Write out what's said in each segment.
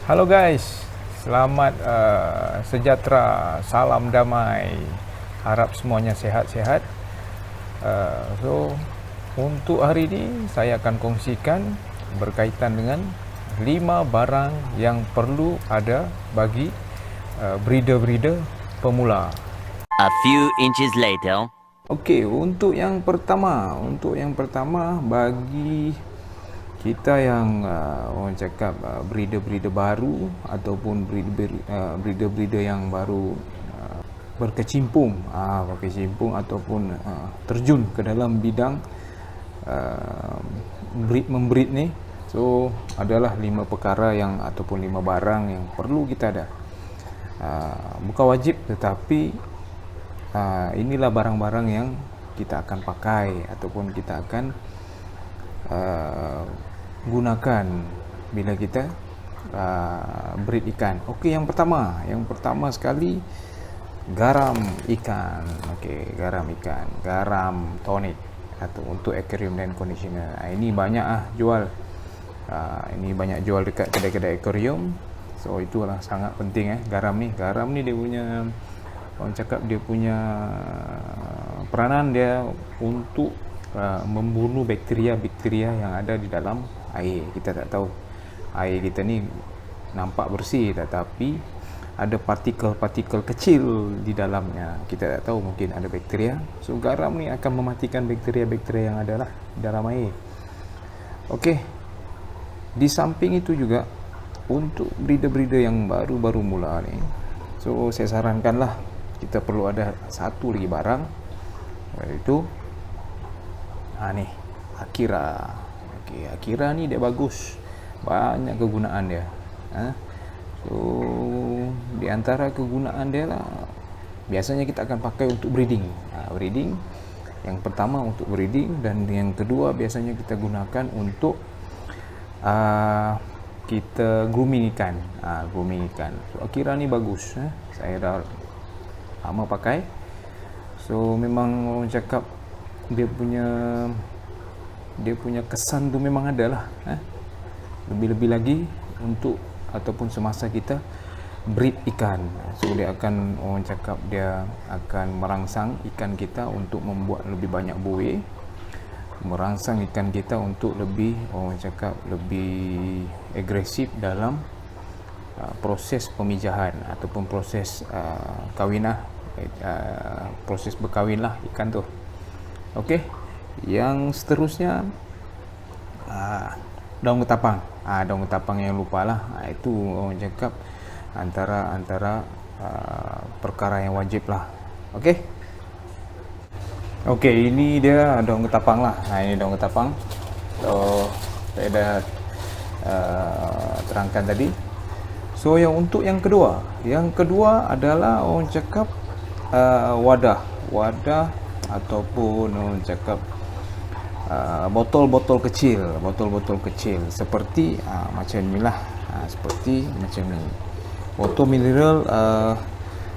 Halo guys, selamat sejahtera, salam damai. Harap semuanya sehat-sehat. Untuk hari ini saya akan kongsikan berkaitan dengan 5 barang yang perlu ada bagi breeder-breeder pemula. A few inches later. Okey, untuk yang pertama bagi kita yang orang cakap breeder-breeder baru ataupun breeder-breeder yang baru berkecimpung ataupun terjun ke dalam bidang membreed ni. So adalah 5 perkara yang ataupun 5 barang yang perlu kita ada. Bukan wajib, tetapi inilah barang-barang yang kita akan pakai ataupun kita akan gunakan bila kita breed ikan. Okey, yang pertama sekali garam ikan. Okey, garam tonic atau untuk aquarium dan conditioner. Ini banyak jual. Ini banyak jual dekat kedai-kedai aquarium. So itulah sangat penting garam ni dia punya, orang cakap dia punya peranan dia untuk membunuh bakteria-bakteria yang ada di dalam air. Kita tak tahu air kita ni nampak bersih, tetapi ada partikel-partikel kecil di dalamnya. Kita tak tahu, mungkin ada bakteria. So garam ni akan mematikan bakteria-bakteria yang ada lah di dalam air. Okey, di samping itu juga untuk breeder-breeder yang baru-baru mula ni, so saya sarankanlah kita perlu ada satu lagi barang, iaitu ni Akira. Okey, Akira ni dia bagus, banyak kegunaan dia. So di antara kegunaan dia lah, biasanya kita akan pakai untuk breeding. Breeding yang pertama untuk breeding, dan yang kedua biasanya kita gunakan untuk kita grooming ikan. So Akira ni bagus. Saya dah lama pakai. So memang orang cakap dia punya kesan tu memang ada lah. Lebih-lebih lagi untuk ataupun semasa kita breed ikan. So dia akan, orang cakap dia akan merangsang ikan kita untuk membuat lebih banyak buih, merangsang ikan kita untuk lebih, orang cakap, lebih agresif dalam proses pemijahan ataupun proses proses berkahwin lah ikan tu. Okey, yang seterusnya daun ketapang. Daun ketapang yang lupa lah. Itu orang cakap antara perkara yang wajib lah. Okey. Okey, ini dia daun ketapang lah. Ini daun ketapang. So saya dah terangkan tadi. So untuk yang kedua adalah orang cakap wadah ataupun orang cakap botol-botol kecil seperti macam inilah. Seperti macam ni. Botol mineral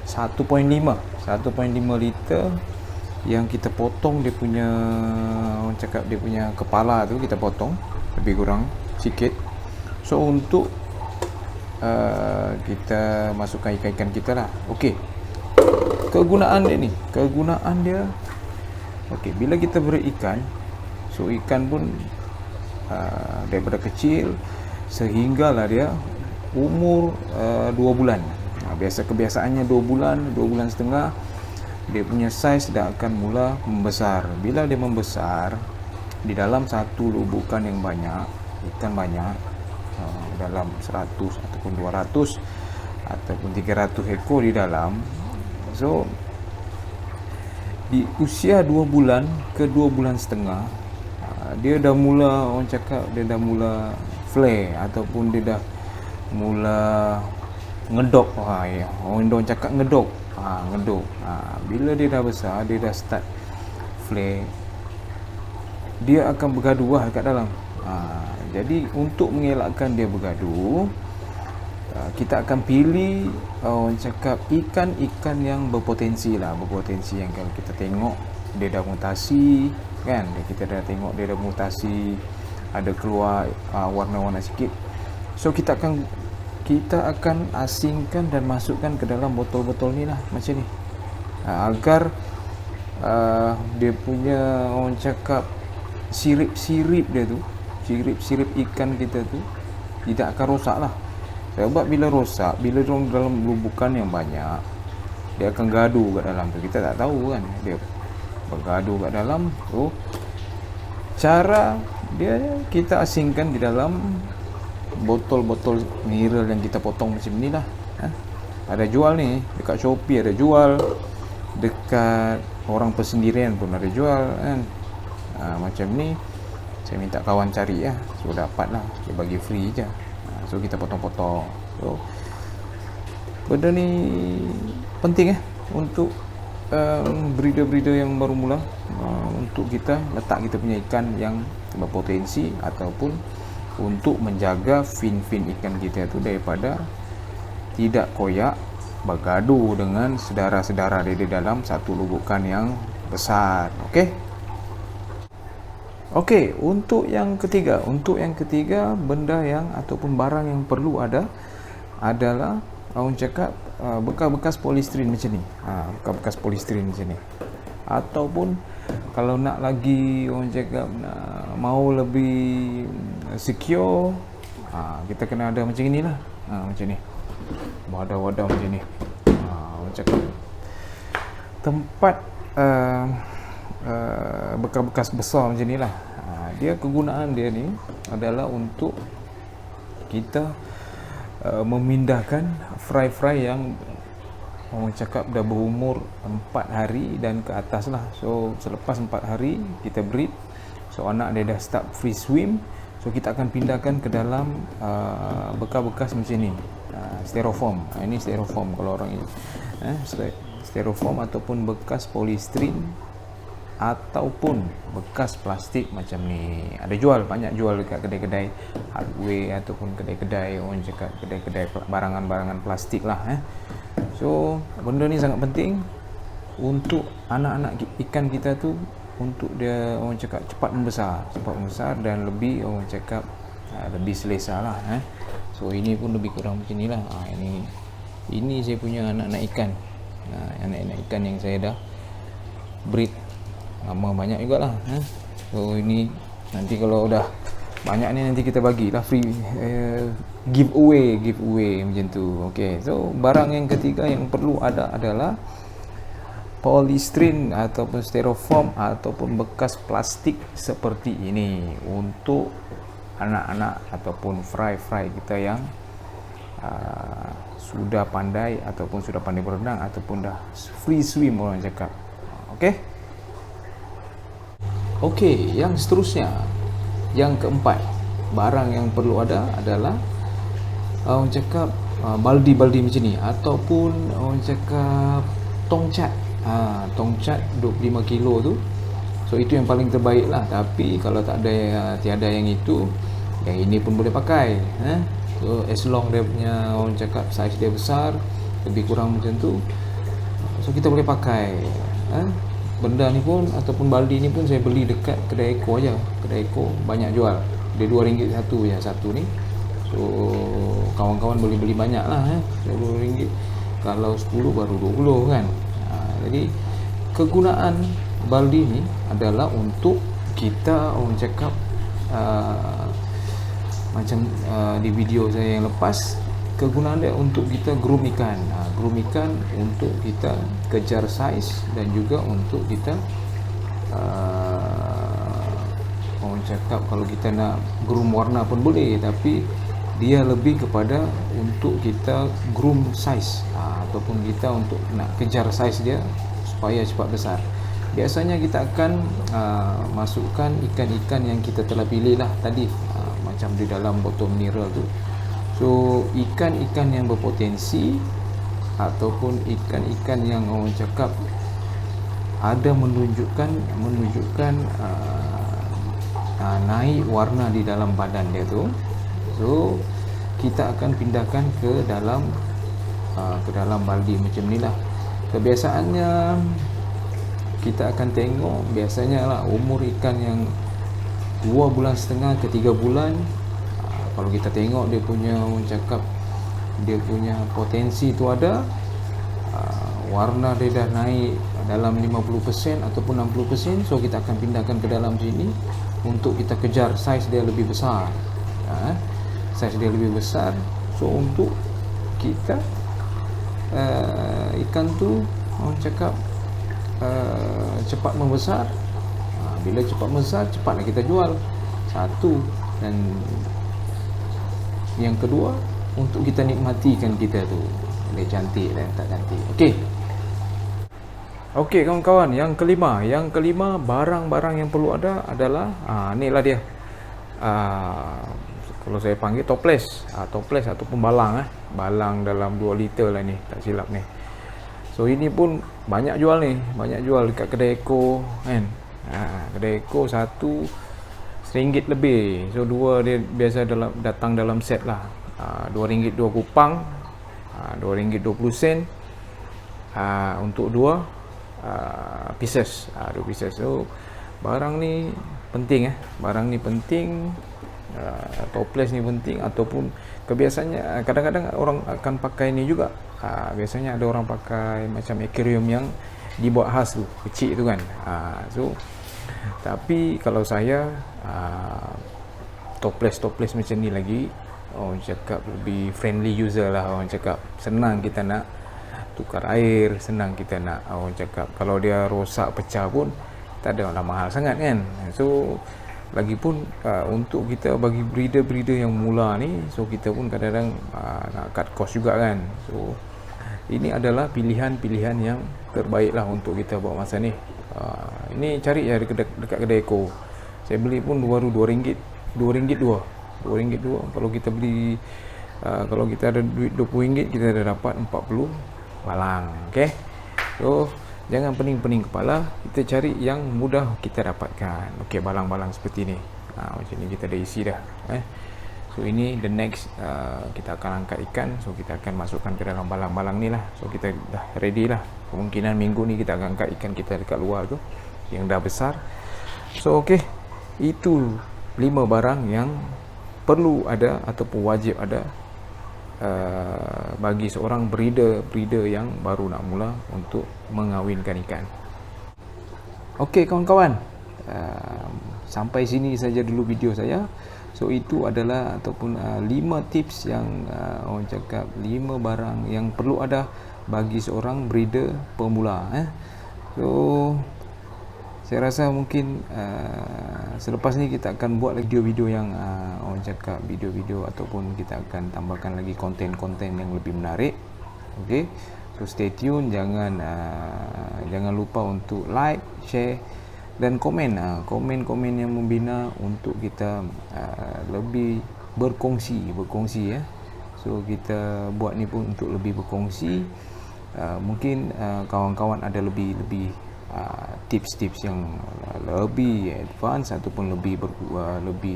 1.5 liter yang kita potong dia punya, orang cakap, dia punya kepala tu kita potong lebih kurang sikit. So untuk kita masukkan ikan-ikan kita lah. Okey, kegunaan dia okey, bila kita beri ikan, so ikan pun daripada kecil sehinggalah dia umur 2 bulan. Kebiasaannya 2 bulan setengah, dia punya saiz dah akan mula membesar. Bila dia membesar, di dalam satu lubukan yang banyak, ikan banyak, dalam 100 ataupun 200 ataupun 300 ekor di dalam. So di usia 2 bulan ke 2 bulan setengah, dia dah mula, orang cakap, dia dah mula flare ataupun dia dah mula ngedok. Orang cakap ngedok. Bila dia dah besar, dia dah start flare, dia akan bergaduh kat dalam. Jadi untuk mengelakkan dia bergaduh, kita akan pilih, orang cakap, ikan-ikan yang berpotensi yang kalau kita tengok dia dah mutasi kan, kita dah tengok dia dah mutasi, ada keluar warna-warna sikit. So kita kita akan asingkan dan masukkan ke dalam botol-botol ni lah, macam ni, agar dia punya, orang cakap, sirip-sirip dia tu, sirip-sirip ikan kita tu tidak akan rosak lah. Sebab bila rosak, bila dia dalam lubukan yang banyak, dia akan gaduh kat dalam tu. Kita tak tahu kan, dia bergaduh kat dalam tu. Cara dia, kita asingkan di dalam botol-botol mineral yang kita potong macam ni lah. Ada jual ni dekat Shopee, ada jual dekat orang persendirian pun ada jual kan. Macam ni saya minta kawan cari lah, so dapat lah, dia bagi free je. So kita potong-potong. So benda ni penting untuk breeder-breeder yang baru mula, untuk kita letak kita punya ikan yang berpotensi, ataupun untuk menjaga fin-fin ikan kita tu daripada tidak koyak, bergaduh dengan sedara-sedara dia di dalam satu lubukan yang besar. Okey, untuk yang ketiga, benda yang ataupun barang yang perlu ada adalah, orang cakap, bekas-bekas polistiren macam ni. Bekas-bekas polistiren macam ni. Ataupun kalau nak lagi, orang cakap, mau lebih secure, kita kena ada macam ni lah. Macam ni, wadah-wadah macam ni. Orang cakap, tempat bekas-bekas besar macam ni lah. Dia, kegunaan dia ni adalah untuk kita memindahkan fry yang, orang cakap, dah berumur 4 hari dan ke atas lah. So selepas 4 hari kita breed, so anak dia dah start free swim, so kita akan pindahkan ke dalam bekas-bekas macam ni, styrofoam. Ini styrofoam kalau orang ini, styrofoam ataupun bekas polistiren ataupun bekas plastik macam ni. Ada jual, banyak jual dekat kedai-kedai hardware ataupun kedai-kedai, orang cakap, kedai-kedai barangan-barangan plastik lah. So benda ni sangat penting untuk anak-anak ikan kita tu, untuk dia, orang cakap, cepat membesar dan lebih, orang cakap, lebih selesa lah. So ini pun lebih kurang macam ni lah. Ini saya punya anak-anak ikan, anak-anak ikan yang saya dah breed lama, banyak jugalah. So ini nanti kalau dah banyak ni, nanti kita bagilah free, giveaway macam tu. Okey, so barang yang ketiga yang perlu ada adalah polistiren ataupun styrofoam ataupun bekas plastik seperti ini, untuk anak-anak ataupun fry kita yang sudah pandai ataupun sudah pandai berenang ataupun dah free swim, orang cakap. Okey, yang seterusnya, yang keempat, barang yang perlu ada adalah, orang cakap, baldi-baldi macam ni, ataupun orang cakap tongcat. Tongcat 25 kilo tu. So itu yang paling terbaik lah. Tapi kalau tiada yang itu, yang ini pun boleh pakai. So as long dia punya, orang cakap, saiz dia besar, lebih kurang macam tu, so kita boleh pakai. Benda ni pun, ataupun baldi ni pun, saya beli dekat kedai Eko aja. Kedai Eko banyak jual. Dia RM2 satu je, satu ni. So kawan-kawan boleh beli banyak lah. RM20. Kalau 10 baru 20 kan. Jadi kegunaan baldi ni adalah untuk kita, orang cakap, macam di video saya yang lepas, kegunaan dia untuk kita groom ikan. Groom ikan untuk kita kejar saiz, dan juga untuk kita, orang cakap, kalau kita nak groom warna pun boleh, tapi dia lebih kepada untuk kita groom saiz, ataupun kita untuk nak kejar saiz dia supaya cepat besar. Biasanya kita akan masukkan ikan-ikan yang kita telah pilih lah tadi, macam di dalam botol mineral tu. So ikan-ikan yang berpotensi ataupun ikan-ikan yang, orang cakap, ada menunjukkan naik warna di dalam badan dia tu, so kita akan pindahkan ke dalam baldi macam ni lah. Kebiasaannya kita akan tengok, biasanya lah umur ikan yang 2,5 bulan ke 3 bulan, kalau kita tengok dia punya, orang cakap, dia punya potensi itu ada, warna dia dah naik dalam 50% ataupun 60%, so kita akan pindahkan ke dalam sini untuk kita kejar saiz dia lebih besar. Saiz dia lebih besar, so untuk kita ikan tu orang cakap cepat membesar. Bila cepat membesar, cepatlah kita jual. Satu, dan yang kedua, untuk kita nikmati ikan kita tu, dia cantik dan tak cantik. Okey kawan-kawan, yang kelima barang-barang yang perlu ada adalah inilah dia. Kalau saya panggil toples ataupun balang. Balang dalam 2 liter lah ni, tak silap ni. So ini pun banyak jual dekat kedai eko kan. Kedai eko satu RM1 lebih. So dua dia biasa datang dalam set lah. RM2 2 kupang, RM2.20 untuk 2 pieces. 2 pieces. So barang ni penting toples ni penting. Ataupun kebiasaannya kadang-kadang orang akan pakai ni juga. Biasanya ada orang pakai macam aquarium yang dibuat khas tu, kecil tu kan. So tapi kalau saya toples macam ni lagi, orang cakap lebih friendly user lah. Orang cakap senang kita nak tukar air, senang kita nak, orang cakap kalau dia rosak pecah pun tak ada lah mahal sangat kan. So lagipun untuk kita bagi breeder yang mula ni, so kita pun kadang-kadang nak cut cost juga kan. So ini adalah pilihan-pilihan yang terbaik lah untuk kita buat masa ni. Ini cari ya dekat kedai eko. Saya beli pun baru RM2, RM2 kalau kita beli. Kalau kita ada duit RM20, kita dah dapat 40 balang. Okay, so jangan pening-pening kepala, kita cari yang mudah kita dapatkan. Okay, balang-balang seperti ni. Macam ni kita dah isi dah. So ini the next, kita akan angkat ikan. So kita akan masukkan ke dalam balang-balang ni lah. So kita dah ready lah. Kemungkinan minggu ni kita akan angkat ikan kita dekat luar tu yang dah besar. So okay, itu 5 barang yang perlu ada ataupun wajib ada bagi seorang breeder yang baru nak mula untuk mengawinkan ikan. Okey kawan-kawan, sampai sini saja dulu video saya. So itu adalah ataupun 5 tips yang orang cakap 5 barang yang perlu ada bagi seorang breeder pemula. So saya rasa mungkin selepas ni kita akan buat video-video yang orang cakap video-video ataupun kita akan tambahkan lagi konten-konten yang lebih menarik. Okey, so stay tune, jangan lupa untuk like, share dan komen yang membina untuk kita lebih berkongsi ya. So kita buat ni pun untuk lebih berkongsi. Mungkin kawan-kawan ada lebih tips-tips yang lebih advance ataupun lebih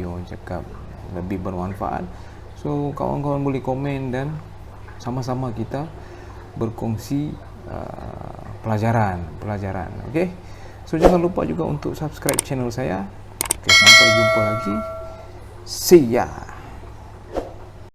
orang cakap lebih bermanfaat. So kawan-kawan boleh komen dan sama-sama kita berkongsi pelajaran. Okey, so jangan lupa juga untuk subscribe channel saya. Okay, sampai jumpa lagi, see ya.